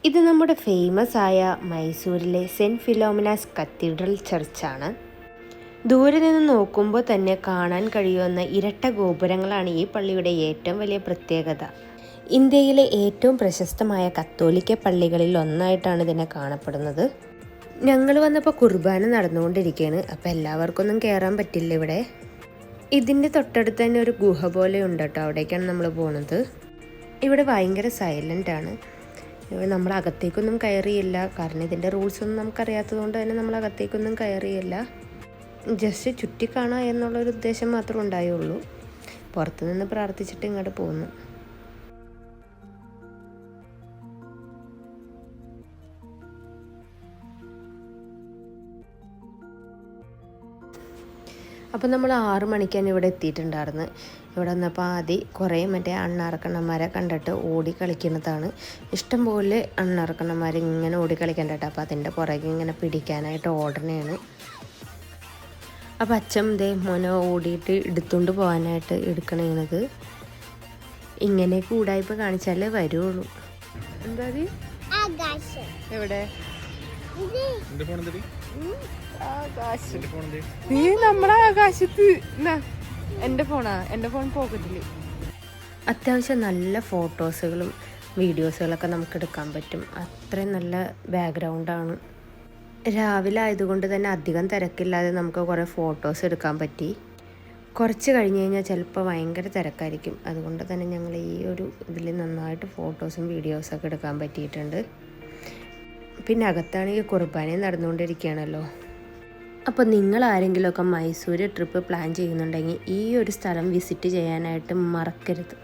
ഇത് നമ്മുടെ ഫേമസ് ആയ മൈസൂരിലെ സെൻറ്റ് ഫിലോമിനാസ് കത്തീഡ്രൽ ചർച്ചാണ്. ദൂരെ നിന്ന് നോക്കുമ്പോൾ തന്നെ കാണാൻ കഴിയുന്ന ഇരട്ട ഗോപുരങ്ങളാണ് ഈ പള്ളിയുടെ ഏറ്റവും വലിയ പ്രത്യേകത. ഇന്ത്യയിലെ ഏറ്റവും പ്രശസ്തമായ കത്തോലിക്ക പള്ളികളിൽ ഒന്നായിട്ടാണ് ഇതിനെ കാണപ്പെടുന്നത്. ഞങ്ങൾ വന്നപ്പോൾ കുർബാന നടന്നുകൊണ്ടിരിക്കുകയാണ്. അപ്പോൾ എല്ലാവർക്കൊന്നും കയറാൻ പറ്റില്ല ഇവിടെ. ഇതിൻ്റെ തൊട്ടടുത്ത് തന്നെ ഒരു ഗുഹ പോലെ ഉണ്ട് കേട്ടോ, അവിടേക്കാണ് നമ്മൾ പോകുന്നത്. ഇവിടെ ഭയങ്കര സൈലൻ്റാണ്. നമ്മൾ അകത്തേക്കൊന്നും കയറിയില്ല, കാരണം ഇതിൻ്റെ റൂൾസൊന്നും നമുക്കറിയാത്തത് കൊണ്ട് തന്നെ നമ്മൾ അകത്തേക്കൊന്നും കയറിയില്ല. ജസ്റ്റ് ചുറ്റിക്കാണുക എന്നുള്ളൊരു ഉദ്ദേശം മാത്രമേ ഉണ്ടായുള്ളൂ. പുറത്തുനിന്ന് പ്രാർത്ഥിച്ചിട്ട് ഇങ്ങോട്ട് പോന്നു. അപ്പോൾ നമ്മൾ 6 മണിക്കാണ് ഇവിടെ എത്തിയിട്ടുണ്ടായിരുന്നു. ഇവിടെ വന്നപ്പോൾ ആദ്യം കുറേ മറ്റേ അണ്ണാറക്കണ്ണന്മാരെ കണ്ടിട്ട് ഓടി കളിക്കുന്നതാണ്. ഇഷ്ടംപോലെ അണ്ണാറക്കണ്ണന്മാർ ഇങ്ങനെ ഓടി കളിക്കണ്ടിട്ട്, അപ്പോൾ അതിൻ്റെ പുറകെ ഇങ്ങനെ പിടിക്കാനായിട്ട് ഓടണയാണ്. അപ്പോൾ അച്ഛൻ ദേ മോനെ ഓടിയിട്ട് എടുത്തുകൊണ്ട് പോകാനായിട്ട് എടുക്കണത്. ഇങ്ങനെ കൂടായ്പ കാണിച്ചാലേ വരുള്ളൂ. എന്താ എവിടെ നീ നമ്മളെ ആകാശത്ത്? എൻ്റെ ഫോൺ പോക്കറ്റില്. അത്യാവശ്യം നല്ല ഫോട്ടോസുകളും വീഡിയോസുകളൊക്കെ നമുക്ക് എടുക്കാൻ പറ്റും. അത്രയും നല്ല ബാക്ക്ഗ്രൗണ്ടാണ്. രാവിലെ ആയതുകൊണ്ട് തന്നെ അധികം തിരക്കില്ലാതെ നമുക്ക് കുറേ ഫോട്ടോസ് എടുക്കാൻ പറ്റി. കുറച്ച് കഴിഞ്ഞ് കഴിഞ്ഞാൽ ചിലപ്പോൾ ഭയങ്കര തിരക്കായിരിക്കും. അതുകൊണ്ട് തന്നെ ഞങ്ങൾ ഈ ഒരു ഇതിൽ നന്നായിട്ട് ഫോട്ടോസും വീഡിയോസൊക്കെ എടുക്കാൻ പറ്റിയിട്ടുണ്ട്. പിന്നെ അകത്താണെങ്കിൽ കുർബാനയും നടന്നുകൊണ്ടിരിക്കുകയാണല്ലോ. അപ്പോൾ നിങ്ങൾ ആരെങ്കിലുമൊക്കെ മൈസൂർ ട്രിപ്പ് പ്ലാൻ ചെയ്യുന്നുണ്ടെങ്കിൽ ഈ ഒരു സ്ഥലം വിസിറ്റ് ചെയ്യാനായിട്ട് മറക്കരുത്.